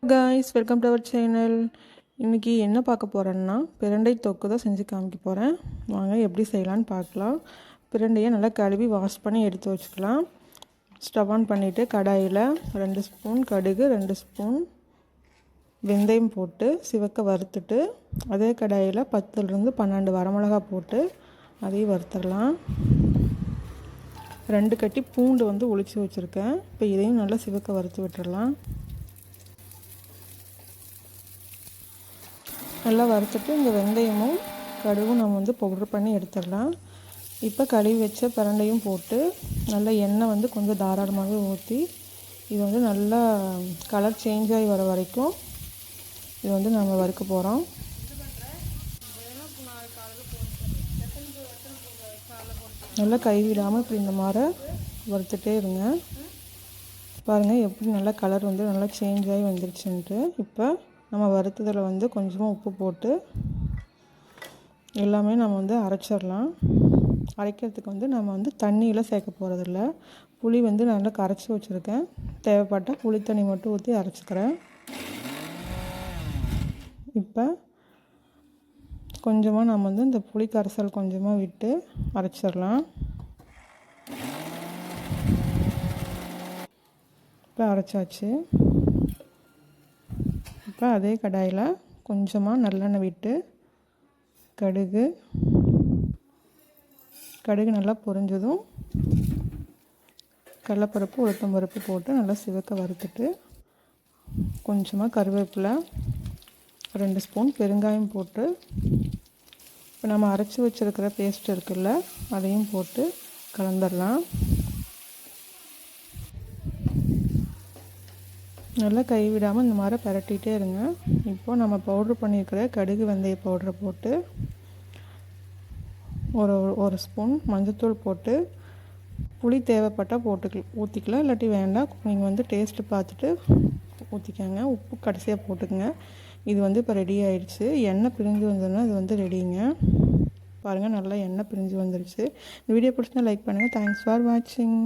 Guys, welcome to our channel. இன்றைக்கி என்ன பார்க்க போகிறேன்னா பிரண்டை தொக்கு தான் செஞ்சு காமிக்க போகிறேன். வாங்க எப்படி செய்யலான்னு பார்க்கலாம். பிரண்டையை நல்லா கழுவி வாஷ் பண்ணி எடுத்து வச்சுக்கலாம். ஸ்டவ் ஆன் பண்ணிவிட்டு கடாயில் 2 ஸ்பூன் கடுகு, 2 ஸ்பூன் வெந்தயம் போட்டு சிவக்க வறுத்துட்டு, அதே கடாயில் 10லேருந்து 12 வரமிளகா போட்டு அதையும் வறுத்துடலாம். 2 கட்டி பூண்டு உளிச்சு வச்சுருக்கேன். இப்போ இதையும் நல்லா சிவக்க வறுத்து விட்டுடலாம். நல்லா வறுத்துட்டு இந்த வெந்தயமும் கடுகும் நம்ம பவுடர் பண்ணி எடுத்துடலாம். இப்போ கழுவி வச்ச பிரண்டையும் போட்டு நல்லா எண்ணெய் கொஞ்சம் தாராளமாகவே ஊற்றி இது நல்லா கலர் சேஞ்ச் ஆகி வர வரைக்கும் இது நம்ம வறுக்க போகிறோம். நல்லா கைவிடாமல் இப்படி இந்த மாதிரி வறுத்துட்டே இருங்க. பாருங்கள் எப்படி நல்லா கலர் நல்லா சேஞ்ச் ஆகி வந்துருச்சுன்ட்டு. இப்போ நம்ம வறுத்ததில் கொஞ்சமாக உப்பு போட்டு எல்லாமே நம்ம அரைச்சிடலாம். அரைக்கிறதுக்கு நம்ம தண்ணியில் சேர்க்க போகிறதில்ல. புளி நல்லா கரைச்சி வச்சுருக்கேன். தேவைப்பட்டால் புளி தண்ணி மட்டும் ஊற்றி அரைச்சிக்கிறேன். இப்போ கொஞ்சமாக நம்ம இந்த புளி கரைசல் கொஞ்சமாக விட்டு அரைச்சிடலாம். இப்போ அரைச்சாச்சு. இப்போ அதே கடாயில் கொஞ்சமாக நல்லெண்ணெய் விட்டு கடுகு நல்லா பொரிஞ்சதும் கடலைப்பருப்பு, உளுத்தம் பருப்பு போட்டு நல்லா சிவக்க வறுத்துட்டு, கொஞ்சமாக கருவேப்பிலை, 2 ஸ்பூன் பெருங்காயம் போட்டு, இப்போ நம்ம அரைச்சி வச்சுருக்கிற பேஸ்ட் இருக்குல்ல அதையும் போட்டு கலந்துடலாம். நல்லா கைவிடாமல் இந்த மாதிரி பரட்டிகிட்டே இருங்க. இப்போது நம்ம பவுட்ரு பண்ணியிருக்கிற கடுகு வெந்தய பவுடரை போட்டு ஒரு ஸ்பூன் மஞ்சத்தூள் போட்டு, புளி தேவைப்பட்டால் ஊற்றிக்கலாம், இல்லாட்டி வேண்டாம். நீங்கள் டேஸ்ட்டு பார்த்துட்டு ஊற்றிக்கங்க. உப்பு கடைசியாக போட்டுக்கங்க. இது இப்போ ரெடி ஆகிடுச்சு. எண்ணெய் பிரிஞ்சு வந்ததுன்னா இது ரெடிங்க. பாருங்கள், நல்லா எண்ணெய் பிரிஞ்சு வந்துடுச்சு. இந்த வீடியோ பிடிச்சினா லைக் பண்ணுங்கள். தேங்க்ஸ் ஃபார் வாட்சிங்.